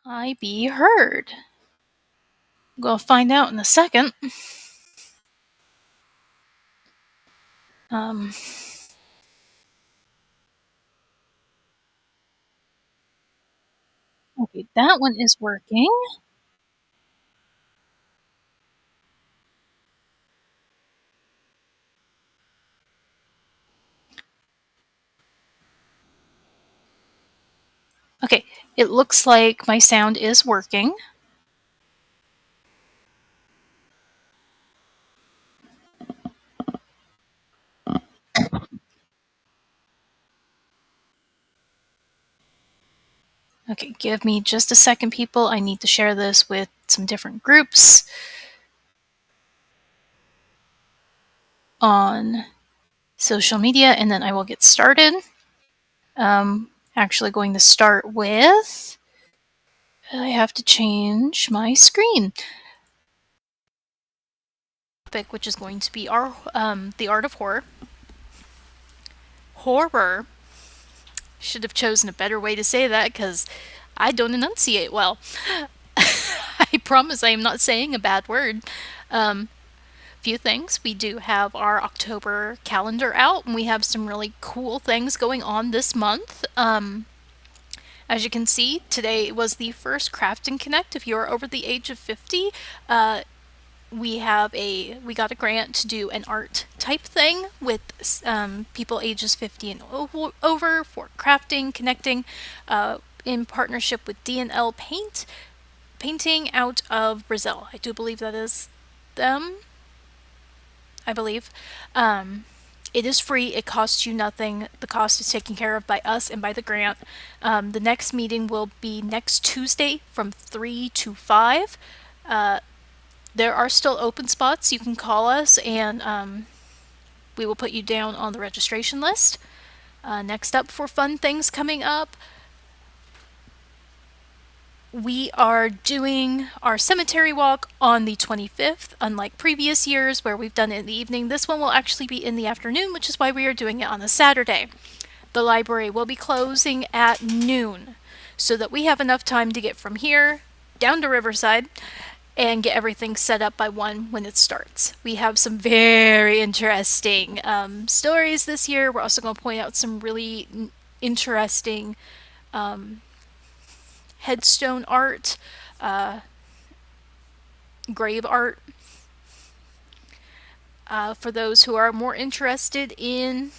I be heard? We'll find out in a second. Um, okay, that one is working. Okay, it looks like my sound is working. Okay, give me just a second, people. I need to share this with some different groups on social media, and then I will get started. Actually going to start with, I have to change my screen. Topic, which is going to be our the art of horror. Horror. Should have chosen a better way to say that because I don't enunciate well. I promise I am not saying a bad word. Few things. We do have our October calendar out, and we have some really cool things going on this month. As you can see, today was the first Craft and Connect. If you are over the age of 50, we got a grant to do an art type thing with people ages 50 and over for crafting, connecting, in partnership with D&L painting out of Brazil. I do believe that is them. I believe. It is free. It costs you nothing. The cost is taken care of by us and by the grant. The next meeting will be next Tuesday from 3 to 5. There are still open spots. You can call us and we will put you down on the registration list. Next up for fun things coming up, we are doing our cemetery walk on the 25th. Unlike previous years where we've done it in the evening, this one will actually be in the afternoon, which is why we are doing it on a Saturday. The library will be closing at noon so that we have enough time to get from here down to Riverside and get everything set up by 1 when it starts. We have some very interesting stories this year. We're also going to point out some really interesting headstone art, grave art. For those who are more interested in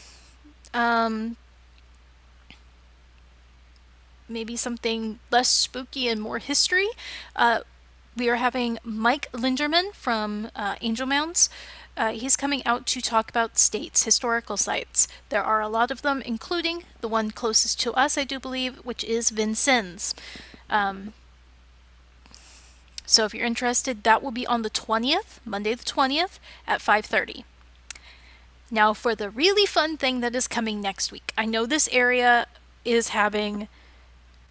maybe something less spooky and more history, we are having Mike Linderman from Angel Mounds. He's coming out to talk about states, historical sites. There are a lot of them, including the one closest to us, I do believe, which is Vincennes. So if you're interested, that will be on the 20th, Monday the 20th at 5:30. Now for the really fun thing that is coming next week. I know this area is having,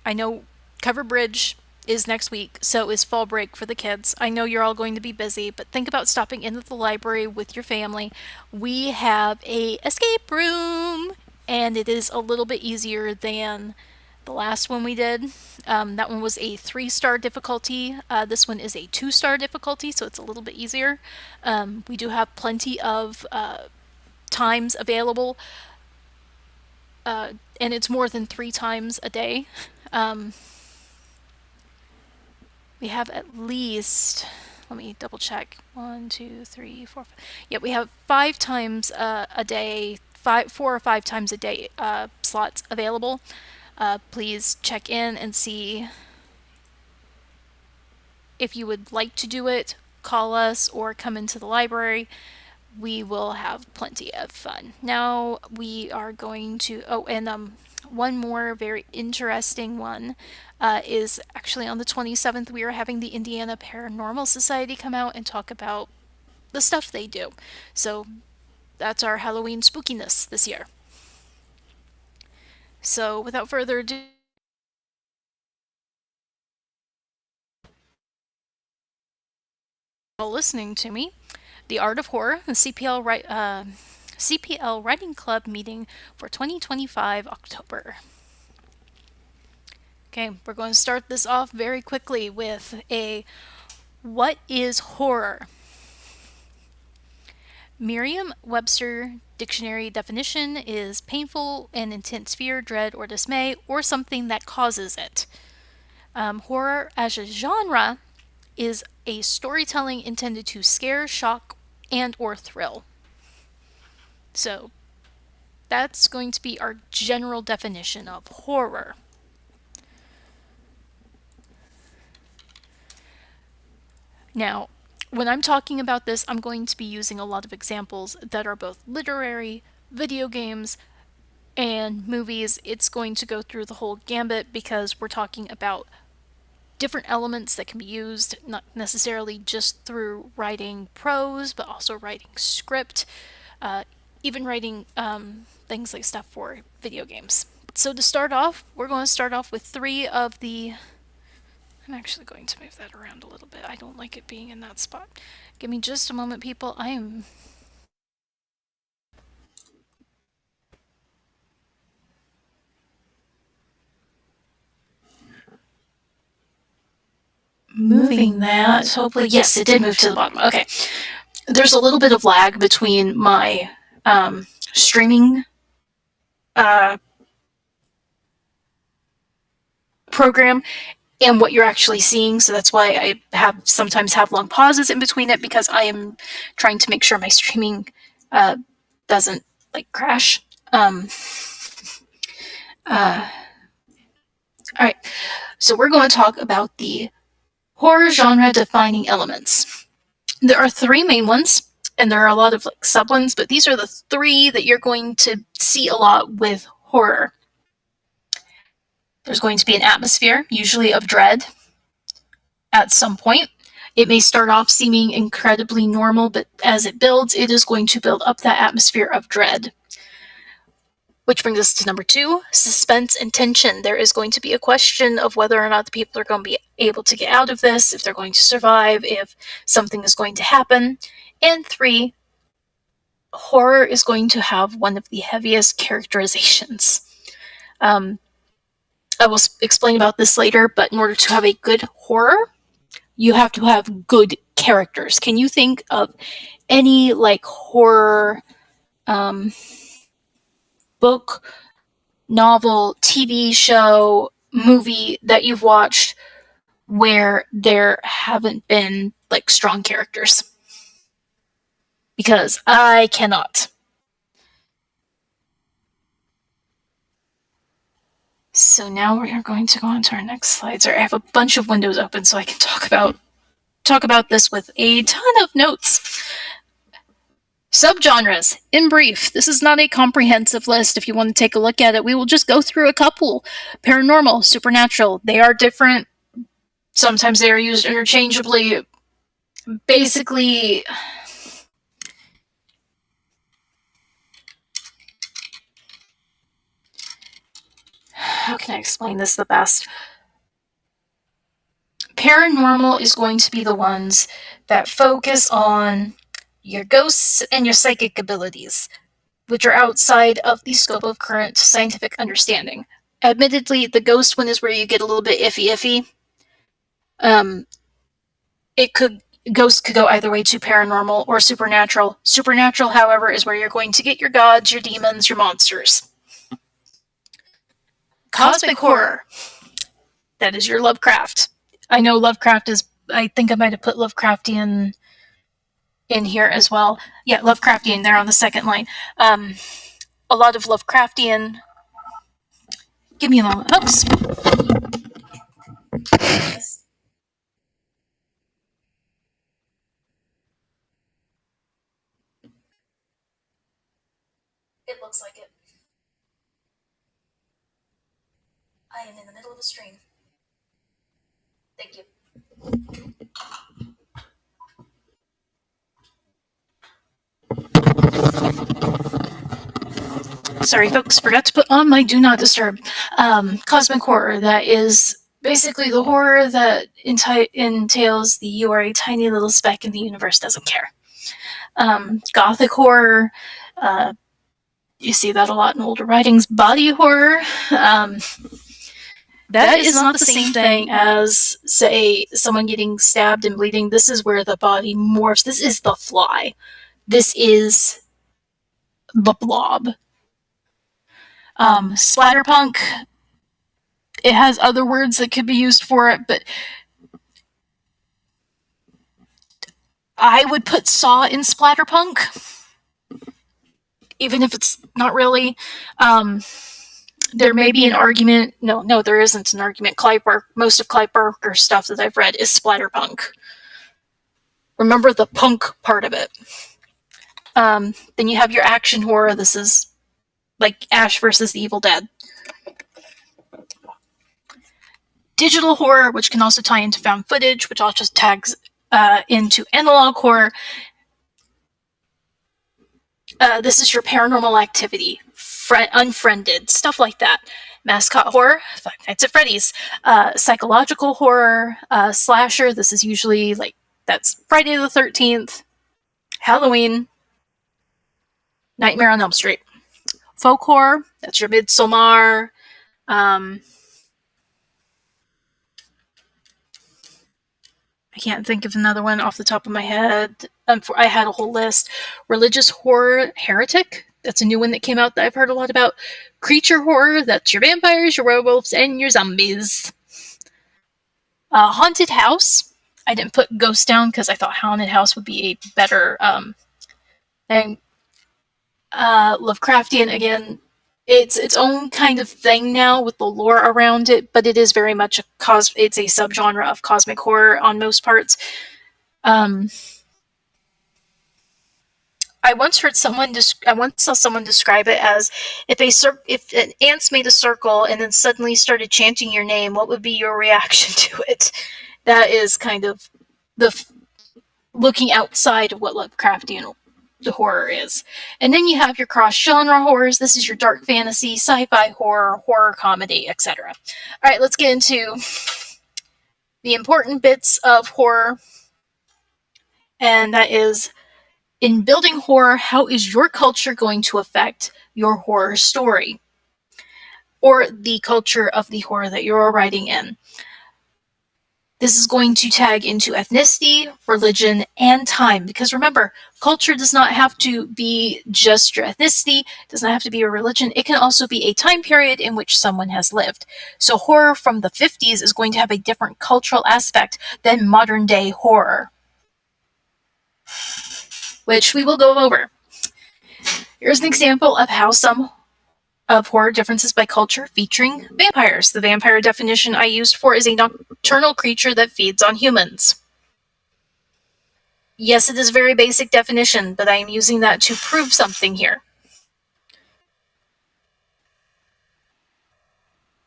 I know Cover Bridge is next week, so is fall break for the kids. I know you're all going to be busy, but think about stopping into the library with your family. We have a escape room, and it is a little bit easier than the last one we did. That one was a 3-star difficulty. This one is a 2-star difficulty, so it's a little bit easier. We do have plenty of times available, and it's more than 3 times a day. We have at least, let me double check, 1, 2, 3, 4, 5. Yeah, we have 5 times a day, 4 or 5 times a day slots available. Please check in and see if you would like to do it. Call us or come into the library. We will have plenty of fun. Now we are going to, one more very interesting one is actually on the 27th. We are having the Indiana Paranormal Society come out and talk about the stuff they do. So that's our Halloween spookiness this year. So without further ado, listening to me, the Art of Horror, the CPL Writing Club meeting for 2025 October. Okay, we're going to start this off very quickly with a what is horror? Merriam-Webster dictionary definition is painful and intense fear, dread, or dismay, or something that causes it. Horror as a genre is a storytelling intended to scare, shock, and or thrill. So that's going to be our general definition of horror. Now, when I'm talking about this, I'm going to be using a lot of examples that are both literary, video games, and movies. It's going to go through the whole gambit because we're talking about different elements that can be used, not necessarily just through writing prose, but also writing script, even writing things like stuff for video games. So to start off, we're going to start off with three of the... I'm actually going to move that around a little bit. I don't like it being in that spot. Give me just a moment, people. I am... moving that. Hopefully, yes, it did move to the bottom. Okay. There's a little bit of lag between my streaming program and what you're actually seeing. So that's why I sometimes have long pauses in between it, because I am trying to make sure my streaming doesn't like crash. All right. So we're going to talk about the horror genre defining elements. There are three main ones, and there are a lot of like sub ones, but these are the three that you're going to see a lot with horror. There's going to be an atmosphere, usually of dread, at some point. It may start off seeming incredibly normal, but as it builds, it is going to build up that atmosphere of dread. Which brings us to number 2, suspense and tension. There is going to be a question of whether or not the people are going to be able to get out of this, if they're going to survive, if something is going to happen. And 3, horror is going to have one of the heaviest characterizations. I will explain about this later, but in order to have a good horror, you have to have good characters. Can you think of any like horror book, novel, TV show, movie that you've watched where there haven't been like strong characters? Because I cannot. So now we are going to go on to our next slide. Sorry, I have a bunch of windows open so I can talk about this with a ton of notes. Subgenres. In brief, this is not a comprehensive list. If you want to take a look at it, we will just go through a couple. Paranormal, supernatural, they are different. Sometimes they are used interchangeably. Basically, how can I explain this the best? Paranormal is going to be the ones that focus on your ghosts and your psychic abilities, which are outside of the scope of current scientific understanding. Admittedly, the ghost one is where you get a little bit iffy. Ghosts could go either way to paranormal or supernatural. Supernatural, however, is where you're going to get your gods, your demons, your monsters. Cosmic horror. That is your Lovecraft. I know Lovecraft is... I think I might have put Lovecraftian in here as well. Yeah, Lovecraftian there on the second line. A lot of Lovecraftian... Give me a moment. Oops. It looks like it. I am in the middle of a stream. Thank you. Sorry, folks, forgot to put on my Do Not Disturb. Cosmic horror, that is basically the horror that entails the you are a tiny little speck in the universe doesn't care. Gothic horror, you see that a lot in older writings. Body horror, that is not the same thing as, say, someone getting stabbed and bleeding. This is where the body morphs. This is the fly. This is the blob. Splatterpunk, it has other words that could be used for it, but I would put Saw in splatterpunk, even if it's not really. There may be an argument. No, there isn't an argument. Most of Clive Barker's stuff that I've read is splatterpunk. Remember the punk part of it. Then you have your action horror. This is like Ash versus the Evil Dead. Digital horror, which can also tie into found footage, which also tags into analog horror. This is your Paranormal Activity, Unfriended, stuff like that. Mascot horror, Five Nights at Freddy's. Psychological horror, slasher. This is usually that's Friday the 13th, Halloween, Nightmare on Elm Street. Folk horror, that's your Midsommar. I can't think of another one off the top of my head. I had a whole list. Religious horror, Heretic. That's a new one that came out that I've heard a lot about. Creature horror, that's your vampires, your werewolves, and your zombies. Haunted house. I didn't put ghost down because I thought haunted house would be a better thing. Lovecraftian, again, it's its own kind of thing now with the lore around it, but it is very much it's a subgenre of cosmic horror on most parts. I once saw someone describe it as if an ants made a circle and then suddenly started chanting your name, what would be your reaction to it? That is kind of looking outside of what Lovecraftian the horror is. And then you have your cross-genre horrors. This is your dark fantasy, sci-fi horror, horror comedy, etc. All right, let's get into the important bits of horror. And that is, in building horror, how is your culture going to affect your horror story? Or the culture of the horror that you're writing in. This is going to tag into ethnicity, religion, and time. Because remember, culture does not have to be just your ethnicity, does not have to be a religion. It can also be a time period in which someone has lived. So horror from the 50s is going to have a different cultural aspect than modern day horror, which we will go over. Here's an example of how some of horror differences by culture featuring vampires. The vampire definition I used for is a nocturnal creature that feeds on humans. Yes, it is a very basic definition, but I am using that to prove something here.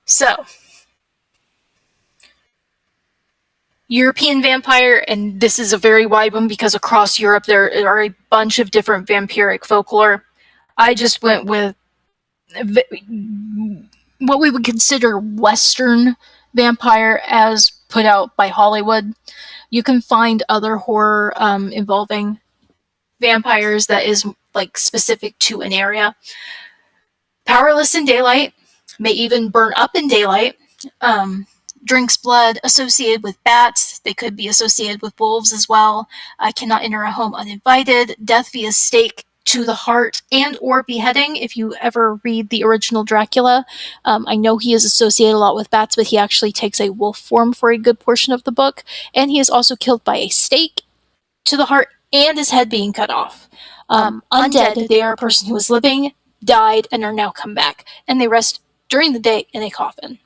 So, European vampire, and this is a very wide one because across Europe there are a bunch of different vampiric folklore. I just went with what we would consider Western vampire as put out by Hollywood. You can find other horror involving vampires that is specific to an area. Powerless in daylight, may even burn up in daylight. Drinks blood, associated with bats. They could be associated with wolves as well. Cannot enter a home uninvited. Death via stake to the heart and or beheading. If you ever read the original Dracula, I know he is associated a lot with bats, but he actually takes a wolf form for a good portion of the book. And he is also killed by a stake to the heart and his head being cut off. Undead, they are a person who is living, died, and are now come back. And they rest during the day in a coffin.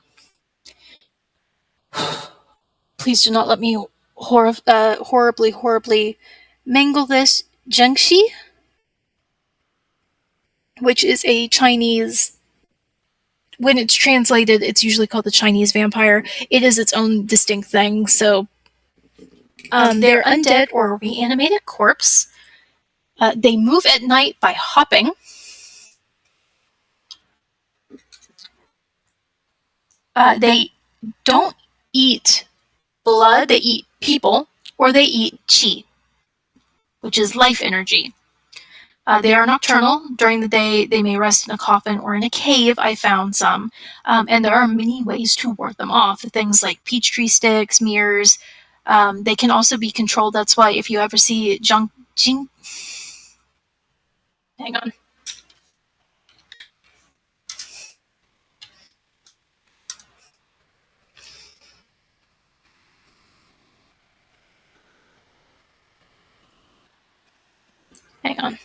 Please do not let me horribly mangle this. Jiangxi, which is a Chinese, when it's translated, it's usually called the Chinese vampire. It is its own distinct thing. So they're undead or reanimated corpse. They move at night by hopping. They don't eat blood, they eat people, or they eat qi, which is life energy. They are nocturnal. During the day, they may rest in a coffin or in a cave. I found some. And there are many ways to ward them off. Things like peach tree sticks, mirrors. They can also be controlled. That's why if you ever see hang on. Hang on.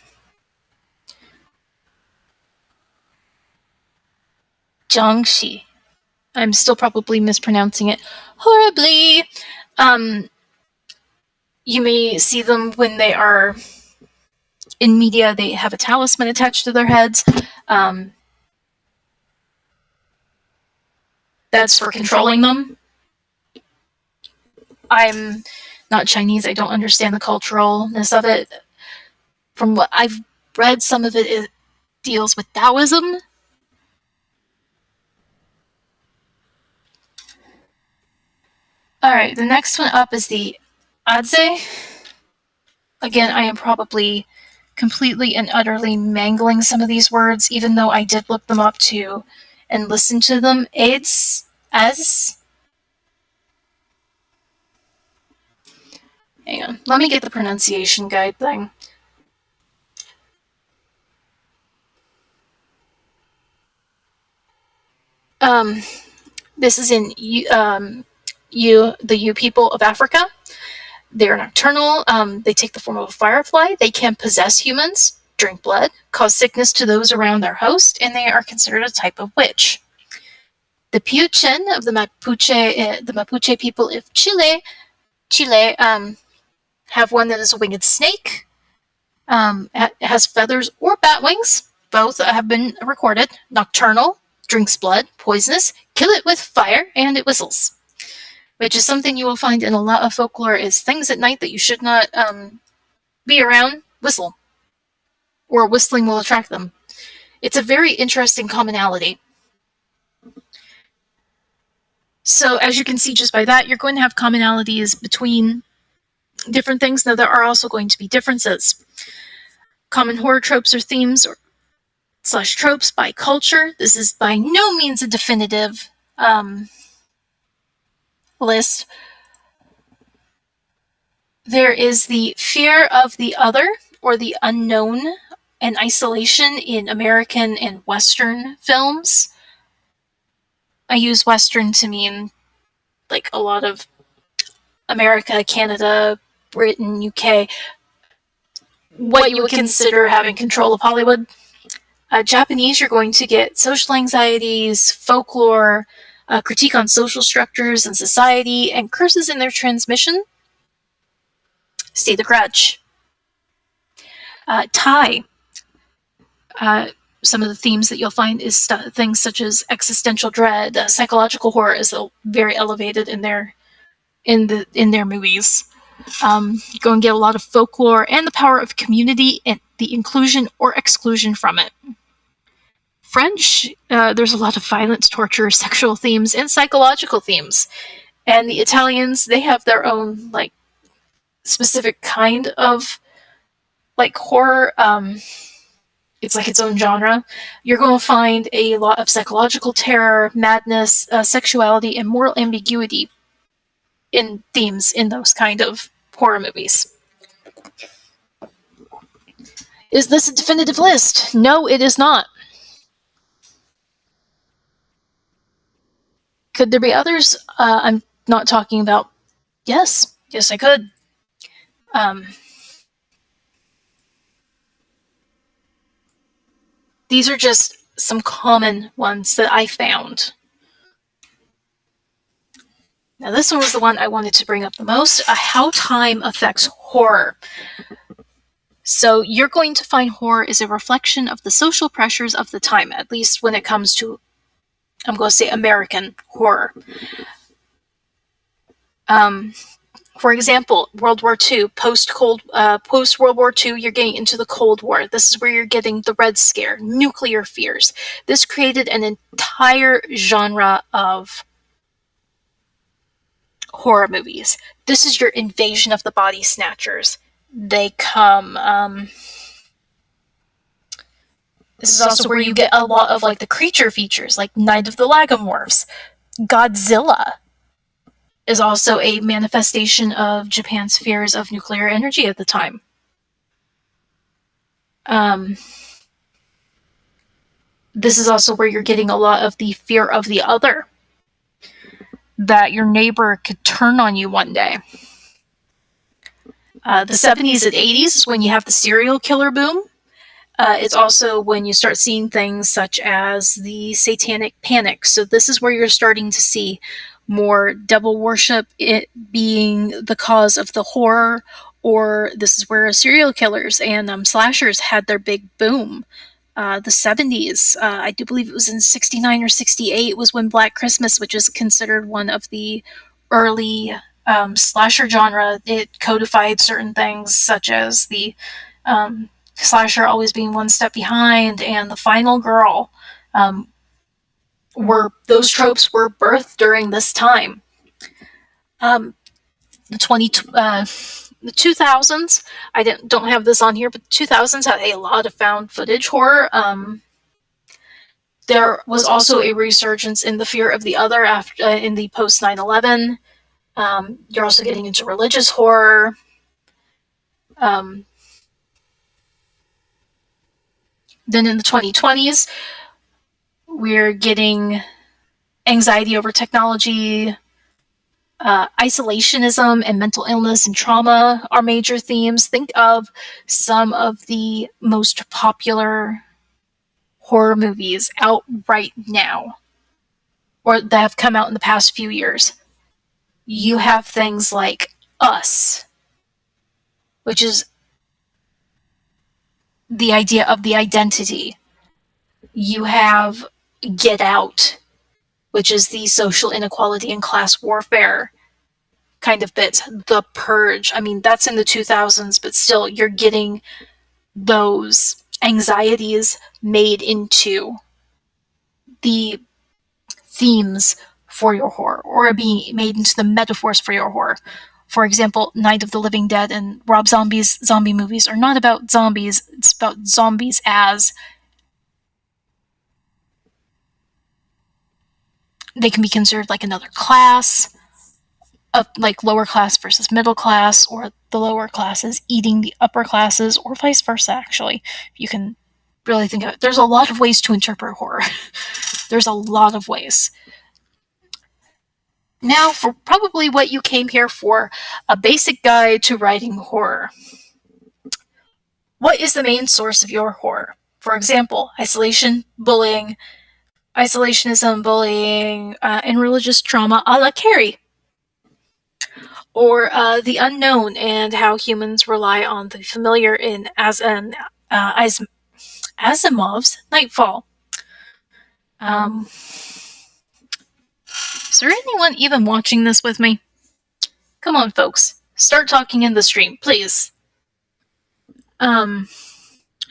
Jiangxi. I'm still probably mispronouncing it horribly. Um, you may see them when they are in media. They have a talisman attached to their heads. Um, that's for controlling them. I'm not Chinese. I don't understand the culturalness of it. From what I've read, some of it deals with Taoism. All right, the next one up is the Adze. Again, I am probably completely and utterly mangling some of these words, even though I did look them up too and listen to them. It's as. Hang on, let me get the pronunciation guide thing. This is in the Yu people of Africa. They are nocturnal. They take the form of a firefly. They can possess humans, drink blood, cause sickness to those around their host, and they are considered a type of witch. The Puchen of the Mapuche people of Chile, have one that is a winged snake. It has feathers or bat wings. Both have been recorded. Nocturnal, drinks blood, poisonous, kill it with fire, and it whistles. Which is something you will find in a lot of folklore is things at night that you should not be around, whistle. Or whistling will attract them. It's a very interesting commonality. So as you can see just by that, you're going to have commonalities between different things. Now there are also going to be differences. Common horror tropes or themes / tropes by culture. This is by no means a definitive list. There is the fear of the other or the unknown and isolation in American and Western films. I use Western to mean like a lot of America, Canada, Britain, UK, what you would consider having control of Hollywood. Japanese, you're going to get social anxieties, folklore, critique on social structures and society, and curses in their transmission. See The Grudge. Thai. Some of the themes that you'll find is things such as existential dread, psychological horror is very elevated in their movies. You go and get a lot of folklore and the power of community and the inclusion or exclusion from it. French, there's a lot of violence, torture, sexual themes, and psychological themes. And the Italians, they have their own like specific kind of like horror. It's like its own genre. You're going to find a lot of psychological terror, madness, sexuality, and moral ambiguity in themes in those kind of horror movies. Is this a definitive list? No, it is not. Could there be others? I'm not talking about. Yes, I could. These are just some common ones that I found. Now, this one was the one I wanted to bring up the most, how time affects horror. So you're going to find horror is a reflection of the social pressures of the time, at least when it comes to, I'm going to say, American horror. For example, World War II, post-World War II, you're getting into the Cold War. This is where you're getting the Red Scare, nuclear fears. This created an entire genre of horror movies. This is your Invasion of the Body Snatchers. They come, This is also where you get a lot of like the creature features, like Night of the Lagomorphs. Godzilla is also a manifestation of Japan's fears of nuclear energy at the time. This is also where you're getting a lot of the fear of the other, that your neighbor could turn on you one day. The 70s and 80s is when you have the serial killer boom. It's also when you start seeing things such as the satanic panic. So this is where you're starting to see more devil worship, it being the cause of the horror, or this is where serial killers and slashers had their big boom. The 70s, I do believe it was in 69 or 68, was when Black Christmas, which is considered one of the early slasher genre, it codified certain things such as the slasher always being one step behind and the final girl. Were those tropes were birthed during this time. The 2000s, I don't have this on here, but the 2000s had a lot of found footage horror. There was also a resurgence in the fear of the other after in the post 9/11. You're also getting into religious horror. Then in the 2020s, we're getting anxiety over technology, isolationism and mental illness and trauma are major themes. Think of some of the most popular horror movies out right now, or that have come out in the past few years. You have things like Us, which is the idea of the identity. You have Get Out, which is the social inequality and class warfare kind of bits. The Purge, I mean, that's in the 2000s, but still, you're getting those anxieties made into the themes for your horror, or being made into the metaphors for your horror. For example, Night of the Living Dead and Rob Zombie's zombie movies are not about zombies, it's about zombies as they can be considered like another class, of like lower class versus middle class, or the lower classes eating the upper classes, or vice versa, actually. You can really think of it. There's a lot of ways to interpret horror. There's a lot of ways. Now, for probably what you came here for, a basic guide to writing horror. What is the main source of your horror? For example, isolationism, bullying, and religious trauma a la Carrie. Or the unknown and how humans rely on the familiar in Asimov's Nightfall. Is there anyone even watching this with me? Come on, folks. Start talking in the stream, please. This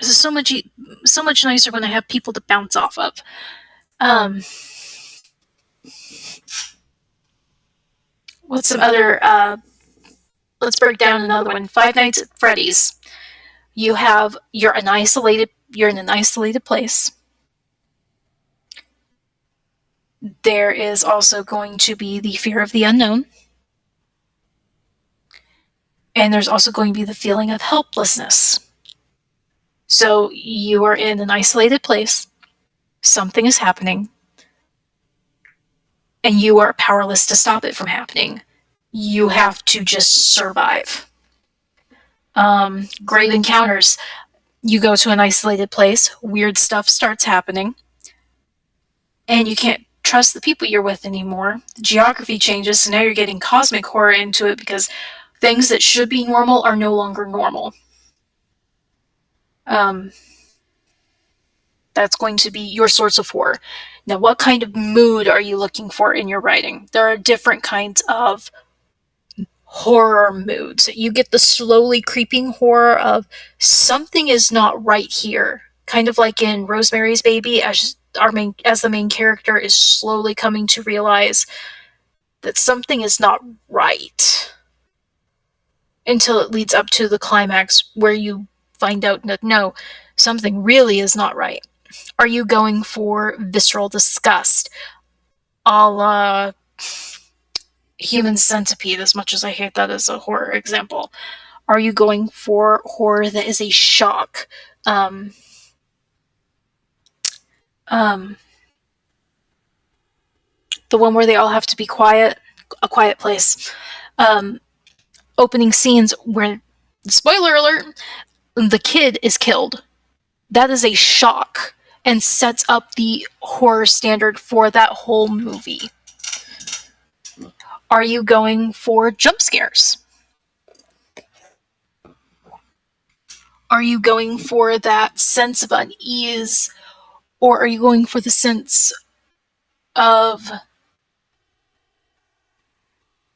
is so much nicer when I have people to bounce off of. What's some other? Let's break down another one. Five Nights at Freddy's. You're in an isolated place. There is also going to be the fear of the unknown. And there's also going to be the feeling of helplessness. So you are in an isolated place, something is happening, and you are powerless to stop it from happening. You have to just survive. Grave encounters. You go to an isolated place, weird stuff starts happening, and you can't trust the people you're with anymore. The geography changes, so now you're getting cosmic horror into it because things that should be normal are no longer normal. That's going to be your source of horror. Now, what kind of mood are you looking for in your writing? There are different kinds of horror moods. You get the slowly creeping horror of something is not right here. Kind of like in Rosemary's Baby, as the main character is slowly coming to realize that something is not right. Until it leads up to the climax where you find out that no, something really is not right. Are you going for visceral disgust, a la Human Centipede, as much as I hate that as a horror example? Are you going for horror that is a shock? Um, um, the one where they all have to be quiet, A Quiet Place. Um, Opening scenes where, spoiler alert, the kid is killed. That is a shock and sets up the horror standard for that whole movie. Are you going for jump scares? Are you going for that sense of unease? Or are you going for the sense of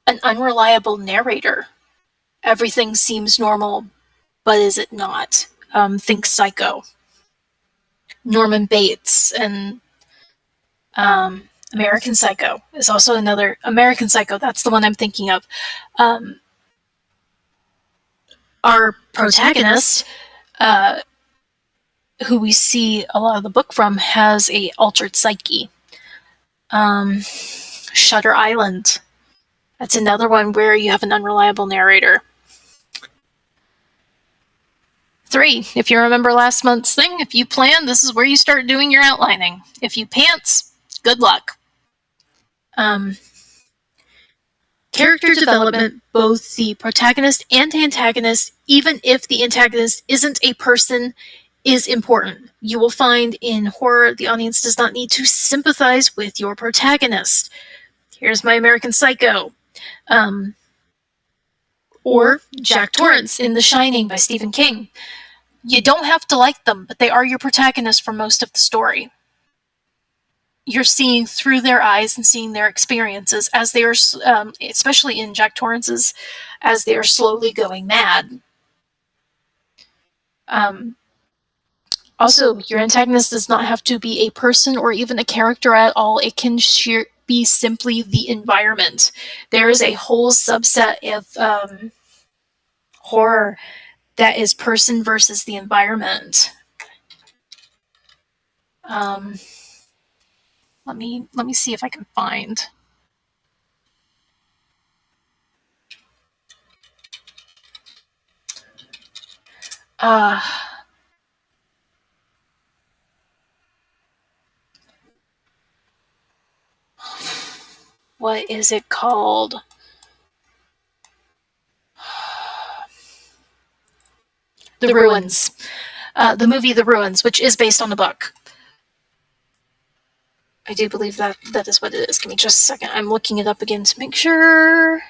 an unreliable narrator? Everything seems normal, but is it not? Think Psycho. Norman Bates and American Psycho is also another. American Psycho, that's the one I'm thinking of. Our protagonist, who we see a lot of the book from, has a altered psyche. Shutter Island. That's another one where you have an unreliable narrator. 3, if you remember last month's thing, if you plan, this is where you start doing your outlining. If you pants, good luck. Character development, both the protagonist and antagonist, even if the antagonist isn't a person, is important. You will find in horror, the audience does not need to sympathize with your protagonist. Here's my American Psycho. Or Jack Torrance in The Shining by Stephen King. You don't have to like them, but they are your protagonist for most of the story. You're seeing through their eyes and seeing their experiences as they are, especially in Jack Torrance's, as they are slowly going mad. Also, your antagonist does not have to be a person or even a character at all. It can be simply the environment. There is a whole subset of horror that is person versus the environment. Let me see if I can find. What is it called? The Ruins. The movie The Ruins, which is based on a book. I do believe that is what it is. Give me just a second. I'm looking it up again to make sure.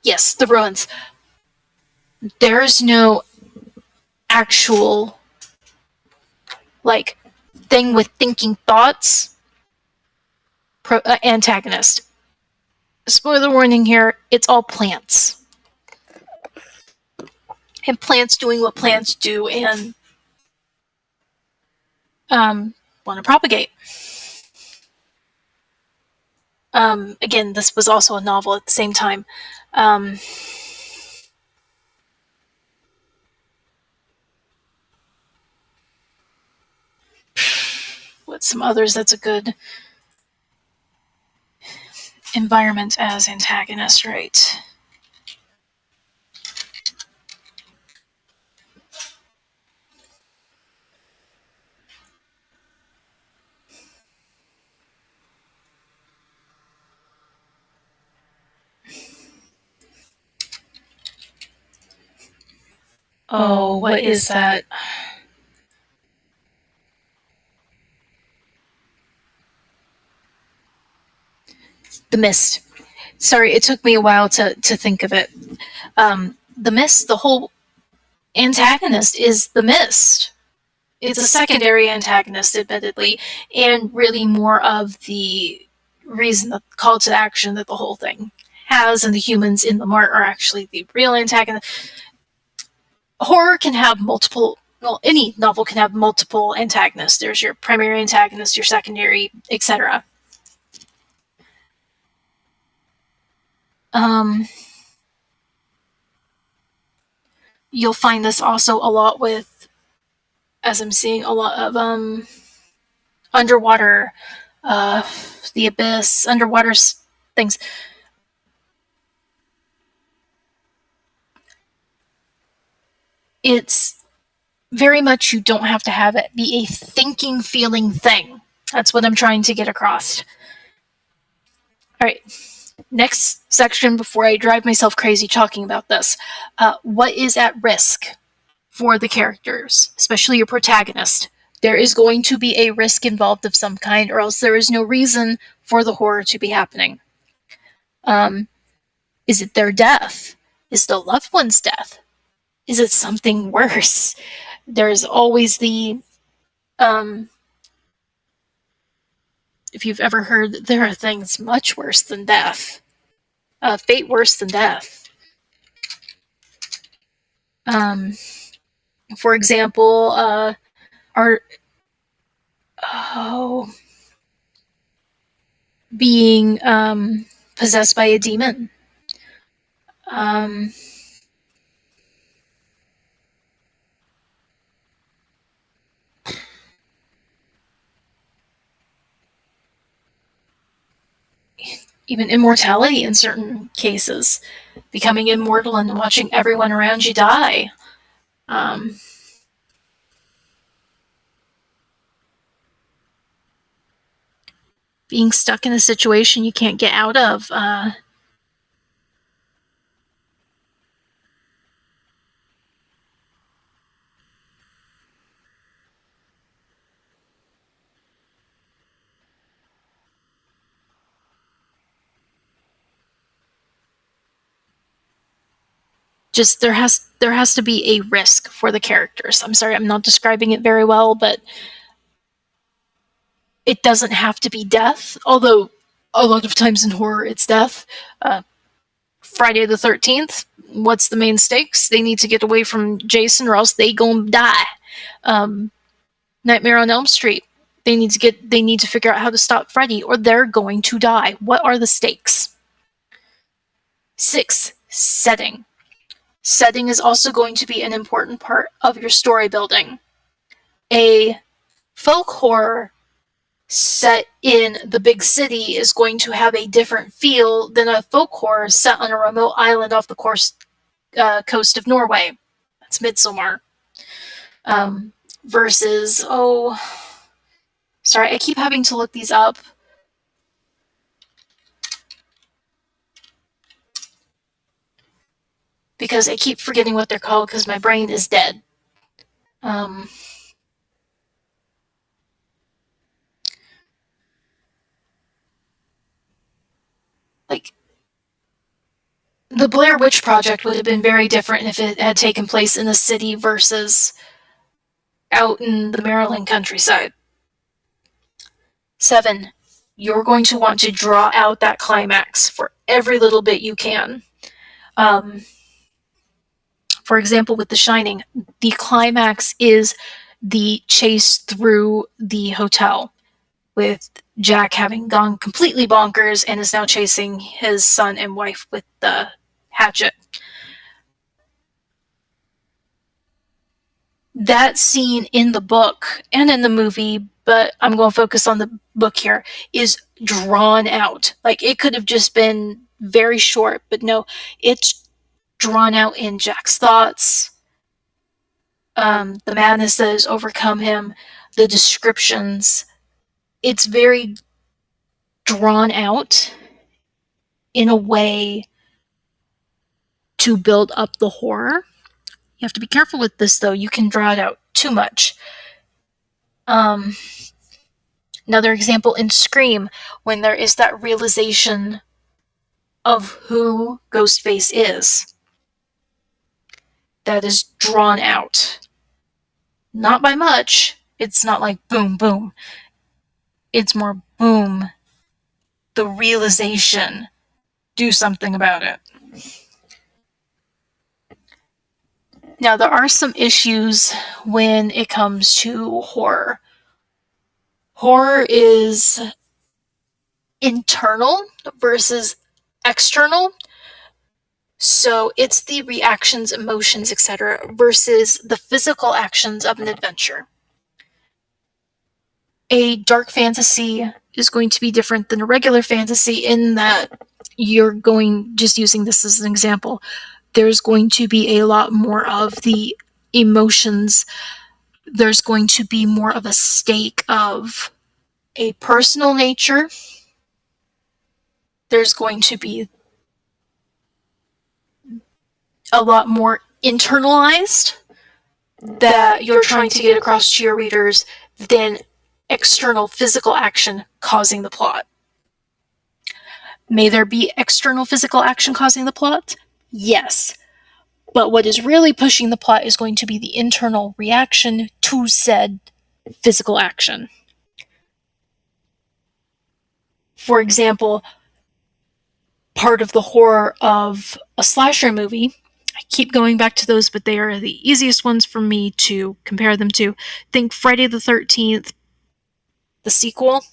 Yes, The Ruins. There's no actual, like, thing with thinking thoughts. Antagonist. Spoiler warning here, it's all plants. And plants doing what plants do and want to propagate. Again, this was also a novel at the same time. With some others, that's a good environment as antagonist, right? Oh, what is that? The Mist. Sorry, it took me a while to think of it. The Mist, the whole antagonist is the Mist. It's a secondary antagonist, admittedly, and really more of the reason, the call to action that the whole thing has, and the humans in the mart are actually the real antagonist. Horror can have multiple, well, any novel can have multiple antagonists. There's your primary antagonist, your secondary, etc. Um, you'll find this also a lot with, as I'm seeing a lot of underwater, uh, the abyss, underwater things. It's very much you don't have to have it be a thinking, feeling thing. That's what I'm trying to get across. All right, next section before I drive myself crazy talking about this. What is at risk for the characters, especially your protagonist? There is going to be a risk involved of some kind, or else there is no reason for the horror to be happening. Um, is it their death? Is the loved one's death? Is it something worse? There's always the um, if you've ever heard that there are things much worse than death, fate worse than death. Um, for example, are oh, being possessed by a demon. Um, Even immortality in certain cases, becoming immortal and watching everyone around you die. Um, being stuck in a situation you can't get out of. Just there has to be a risk for the characters. I'm sorry, I'm not describing it very well, but it doesn't have to be death. Although a lot of times in horror, it's death. Uh, Friday the 13th. What's the main stakes? They need to get away from Jason, or else they gonna die. Um, Nightmare on Elm Street. They need to figure out how to stop Freddy, or they're going to die. What are the stakes? 6. Setting. Setting is also going to be an important part of your story building. A folk horror set in the big city is going to have a different feel than a folk horror set on a remote island off the coast of Norway. That's Midsommar. Um, versus, sorry, I keep having to look these up. Because I keep forgetting what they're called because my brain is dead. Um, like, the Blair Witch Project would have been very different if it had taken place in a city versus out in the Maryland countryside. 7. You're going to want to draw out that climax for every little bit you can. Um, for example, with The Shining, the climax is the chase through the hotel, with Jack having gone completely bonkers and is now chasing his son and wife with the hatchet. That scene in the book and in the movie, but I'm going to focus on the book here, is drawn out. Like, it could have just been very short, but no, it's drawn out in Jack's thoughts, the madness that has overcome him, the descriptions. It's very drawn out in a way to build up the horror. You have to be careful with this, though. You can draw it out too much. Another example in Scream, when there is that realization of who Ghostface is, that is drawn out. Not by much. It's not like boom, boom. It's more boom. The realization. Do something about it. Now, there are some issues when it comes to horror. Horror is internal versus external. So it's the reactions, emotions, etc., versus the physical actions of an adventure. A dark fantasy is going to be different than a regular fantasy in that you're going, just using this as an example, there's going to be a lot more of the emotions. There's going to be more of a stake of a personal nature. There's going to be a lot more internalized that you're trying to get across to your readers than external physical action causing the plot. May there be external physical action causing the plot? Yes. But what is really pushing the plot is going to be the internal reaction to said physical action. For example, part of the horror of a slasher movie, I keep going back to those, but they are the easiest ones for me to compare them to. Think Friday the 13th, the sequel,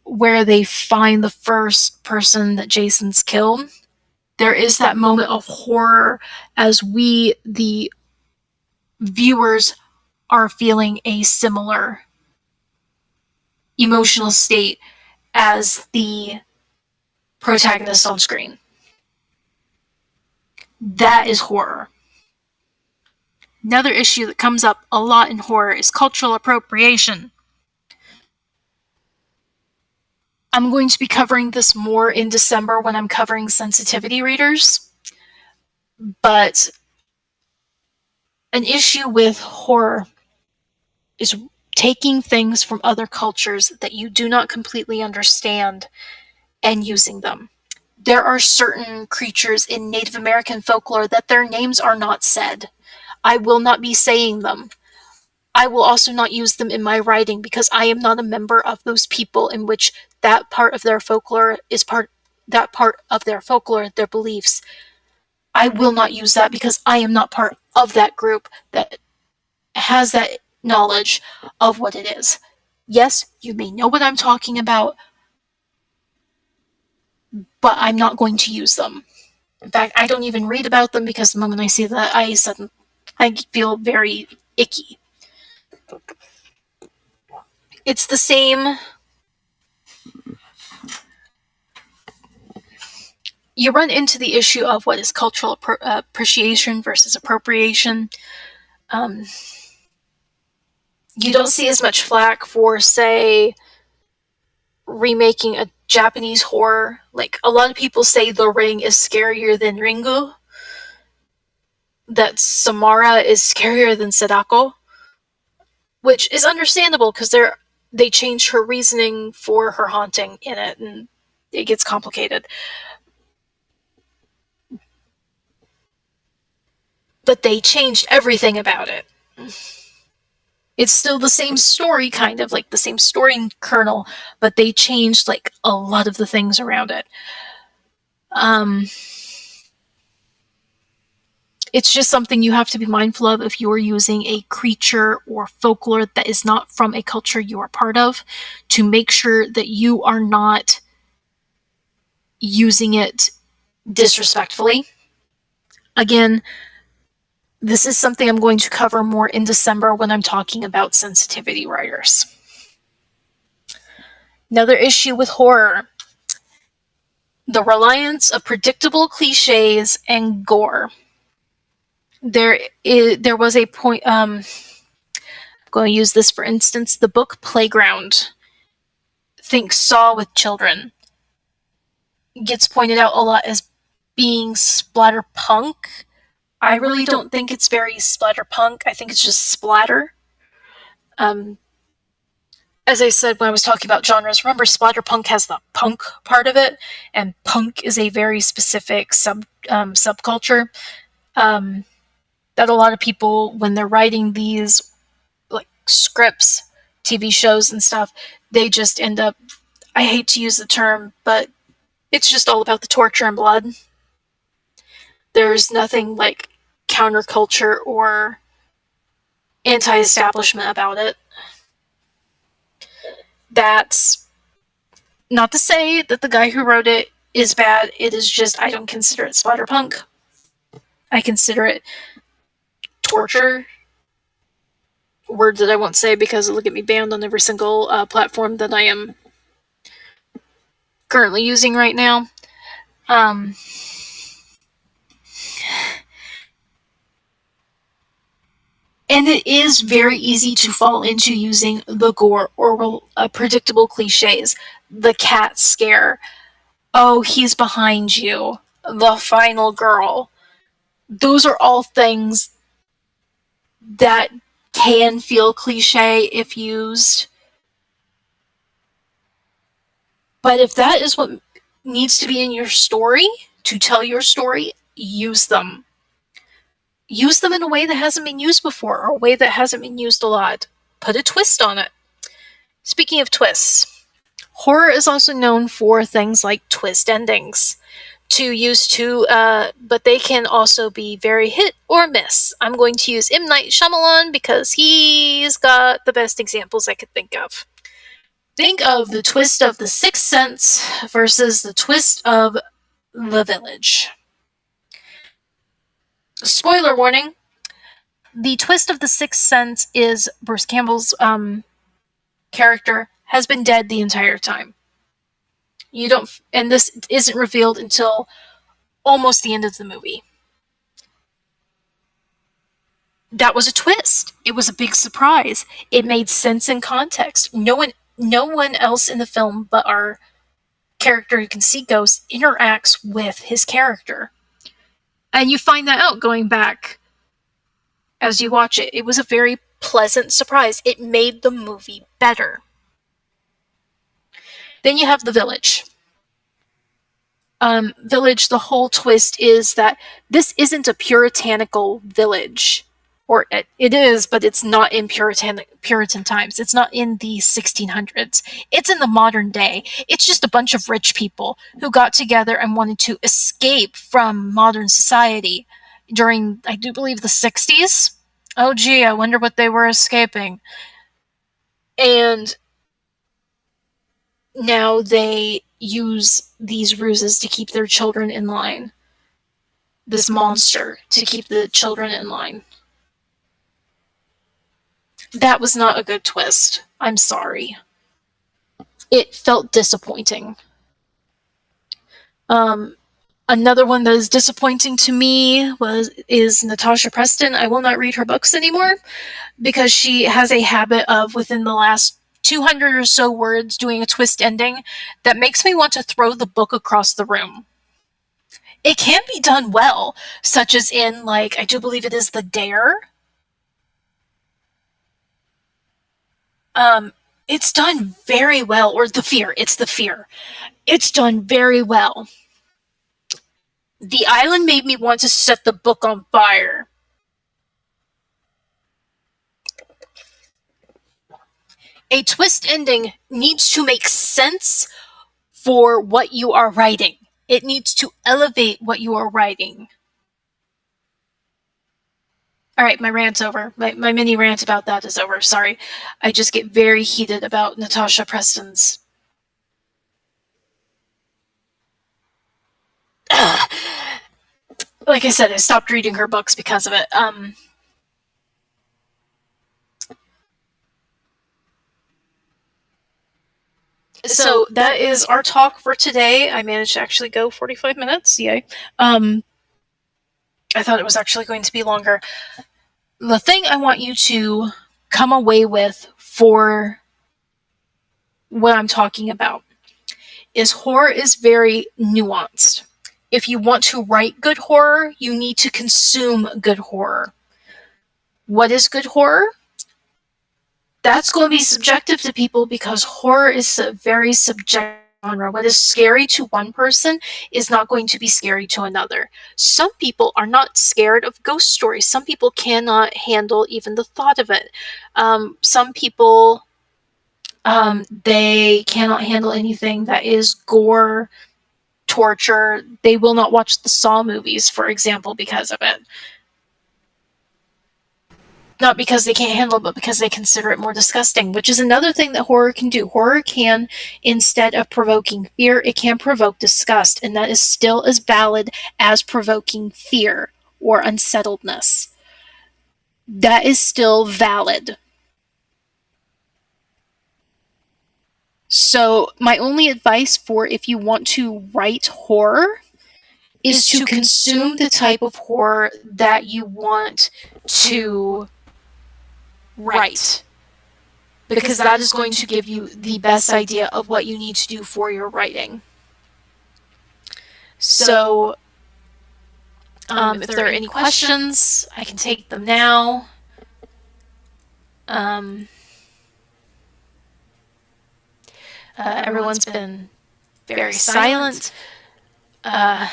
where they find the first person that Jason's killed. There is that moment of horror as we, the viewers, are feeling a similar emotional state as the protagonist on screen. That is horror. Another issue that comes up a lot in horror is cultural appropriation. I'm going to be covering this more in December when I'm covering sensitivity readers. But an issue with horror is taking things from other cultures that you do not completely understand and using them. There are certain creatures in Native American folklore that their names are not said. I will not be saying them. I will also not use them in my writing because I am not a member of those people in which that part of their folklore is that part of their folklore, their beliefs. I will not use that because I am not part of that group that has that knowledge of what it is. Yes, you may know what I'm talking about, but I'm not going to use them. In fact, I don't even read about them because the moment I see that, I feel very icky. It's the same. You run into the issue of what is cultural appreciation versus appropriation. Um, you don't see as much flack for, say, remaking a Japanese horror. Like, a lot of people say The Ring is scarier than Ringu, that Samara is scarier than Sadako, which is understandable because they changed her reasoning for her haunting in it, and it gets complicated. But they changed everything about it. It's still the same story, kind of, like the same story kernel, but they changed, like, a lot of the things around it. It's just something you have to be mindful of if you're using a creature or folklore that is not from a culture you are part of, to make sure that you are not using it disrespectfully. Again, this is something I'm going to cover more in December when I'm talking about sensitivity writers. Another issue with horror: the reliance of predictable cliches and gore. There was a point. I'm going to use this for instance. The book Playground, think Saw with children, gets pointed out a lot as being splatterpunk. I really don't think it's very splatterpunk. I think it's just splatter. As I said when I was talking about genres, remember splatterpunk has the punk part of it, and punk is a very specific subculture that a lot of people, when they're writing these like scripts, TV shows and stuff, they just end up, I hate to use the term, but it's just all about the torture and blood. There's nothing like counterculture or anti-establishment about it. That's not to say that the guy who wrote it is bad. It is just, I don't consider it splatterpunk. I consider it torture. Words that I won't say because it'll get me banned on every single platform that I am currently using right now. Um, and it is very easy to fall into using the gore or predictable cliches. The cat scare. Oh, he's behind you. The final girl. Those are all things that can feel cliche if used. But if that is what needs to be in your story to tell your story, use them. Use them in a way that hasn't been used before or a way that hasn't been used a lot. Put a twist on it. Speaking of twists, horror is also known for things like twist endings. To use two, but they can also be very hit or miss. I'm going to use M. Night Shyamalan because he's got the best examples I could think of. Think of the twist of The Sixth Sense versus the twist of The Village. Spoiler warning. The twist of The Sixth Sense is Bruce Campbell's character has been dead the entire time. You don't, and this isn't revealed until almost the end of the movie. That was a twist. It was a big surprise. It made sense in context. No one else in the film but our character who can see ghosts interacts with his character. And you find that out going back as you watch it. It was a very pleasant surprise. It made the movie better. Then you have The Village. Village, the whole twist is that this isn't a puritanical village. Or it is, but it's not in Puritan times. It's not in the 1600s. It's in the modern day. It's just a bunch of rich people who got together and wanted to escape from modern society during, I do believe, the 60s. Oh, gee, I wonder what they were escaping. And now they use these ruses to keep their children in line. This monster to keep the children in line. That was not a good twist. I'm sorry. It felt disappointing. Another one that is disappointing to me is Natasha Preston. I will not read her books anymore because she has a habit of, within the last 200 or so words, doing a twist ending that makes me want to throw the book across the room. It can be done well, such as in, like, I do believe it is The Dare. It's done very well, or The Fear. It's The Fear. It's done very well. The Island made me want to set the book on fire. A twist ending needs to make sense for what you are writing. It needs to elevate what you are writing. Alright, my rant's over. My mini rant about that is over. Sorry. I just get very heated about Natasha Preston's. Like I said, I stopped reading her books because of it. So that is our talk for today. I managed to actually go 45 minutes. Yay. I thought it was actually going to be longer. The thing I want you to come away with for what I'm talking about is horror is very nuanced. If you want to write good horror, you need to consume good horror. What is good horror? That's going to be subjective to people because horror is a very subjective genre. What is scary to one person is not going to be scary to another. Some people are not scared of ghost stories. Some people cannot handle even the thought of it. Some people, they cannot handle anything that is gore, torture. They will not watch the Saw movies, for example, because of it. Not because they can't handle it, but because they consider it more disgusting, which is another thing that horror can do. Horror can, instead of provoking fear, it can provoke disgust, and that is still as valid as provoking fear. or unsettledness. That is still valid. So, my only advice for if you want to write horror is to consume the type of horror that you want to write. Because that is going to give you the best idea of what you need to do for your writing. So, if there are any questions, I can take them now. Everyone's been very silent. Well,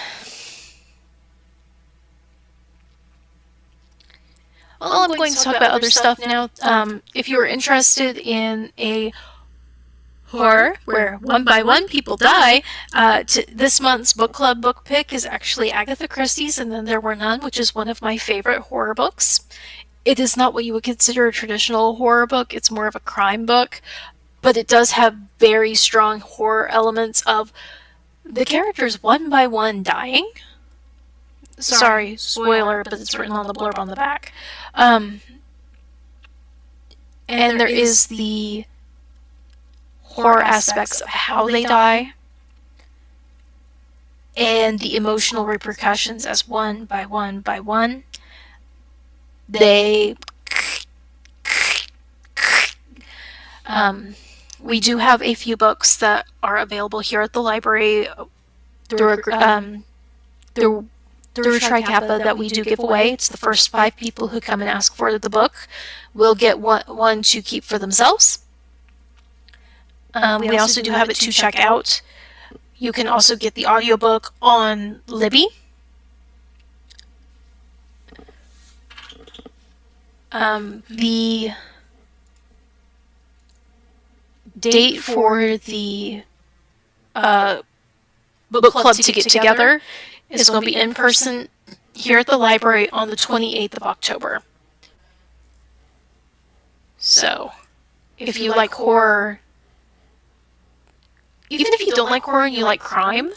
I'm going to talk about other stuff now. If you are interested in a horror where one by one people die, this month's book club book pick is actually Agatha Christie's And Then There Were None, which is one of my favorite horror books. It is not what you would consider a traditional horror book. It's more of a crime book, but it does have very strong horror elements of the characters one by one dying. Sorry, spoiler, but it's written on the blurb on the back. And there is the horror aspects of how they die and the emotional repercussions as one by one by one they we do have a few books that are available here at the library through Tri Kappa that we do give away. It's the first 5 people who come and ask for the book will get one to keep for themselves. We also do have it to check out. You can also get the audiobook on Libby. The date for the book club to get together is going to be in person here at the library on the 28th of October. So, if you like horror, even if you don't like horror and you like crime,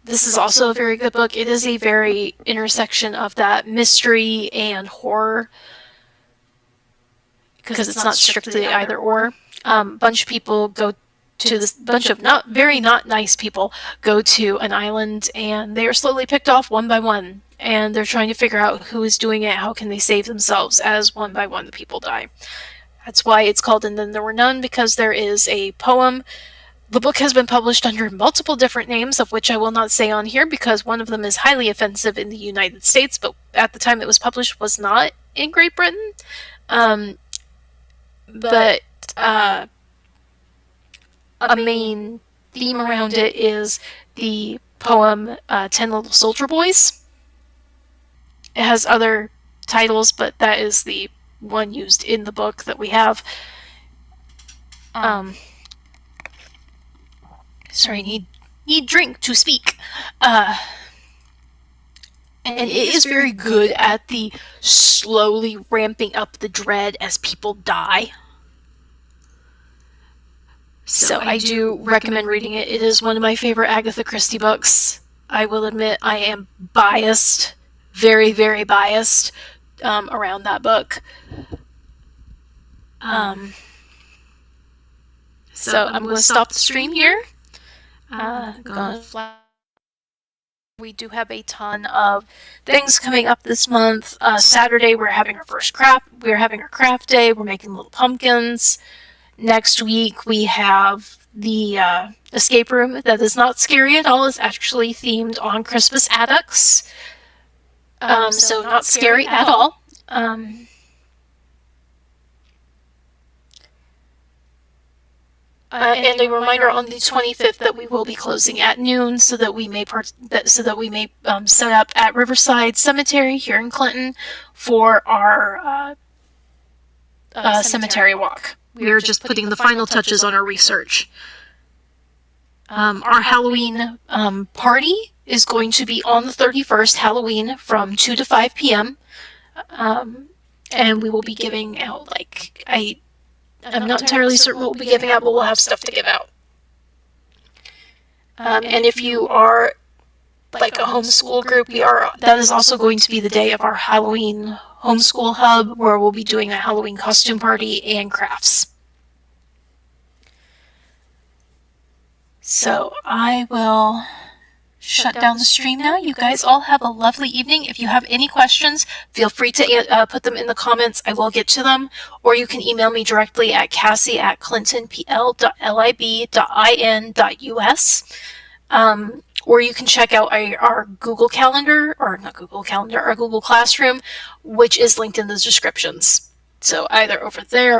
this is also a very good book. It is a very intersection of that mystery and horror, because it's not strictly either or. Bunch of people go to this, bunch of not nice people go to an island, and they are slowly picked off one by one, and they're trying to figure out who is doing it, how can they save themselves as one by one the people die. That's why it's called And Then There Were None, because there is a poem. The book has been published under multiple different names, of which I will not say on here because one of them is highly offensive in the United States, but at the time it was published was not in Great Britain. But a main theme around it is the poem 10 Little Soldier Boys. It has other titles, but that is the one used in the book that we have. Sorry, need drink to speak. And it is very good at the slowly ramping up the dread as people die. So I do recommend reading it. It is one of my favorite Agatha Christie books. I will admit I am biased, very, very biased around that book. So I'm going to stop the stream here. We do have a ton of things coming up this month. Saturday we're having our craft day. We're making little pumpkins. Next week we have the escape room that is not scary at all. It's actually themed on Christmas adducts. So not scary at all. And a reminder on the 25th that we will be closing at noon, so that we may set up at Riverside Cemetery here in Clinton for our cemetery walk. We are just putting the final touches on our research. Our Halloween party is going to be on the 31st, Halloween, from 2 to 5 p.m. And we will be giving out, I'm not entirely certain what we'll be giving out, but we'll have stuff to give out. And if you are like a homeschool group. That is also going to be the day of our Halloween homeschool hub, where we'll be doing a Halloween costume party and crafts. So I will shut down the stream now. You guys all have a lovely evening. If you have any questions, feel free to put them in the comments. I will get to them. Or you can email me directly at cassie@clintonpl.lib.in.us. Or you can check out our Google Calendar, or not Google Calendar, our Google Classroom, which is linked in the descriptions. So either over there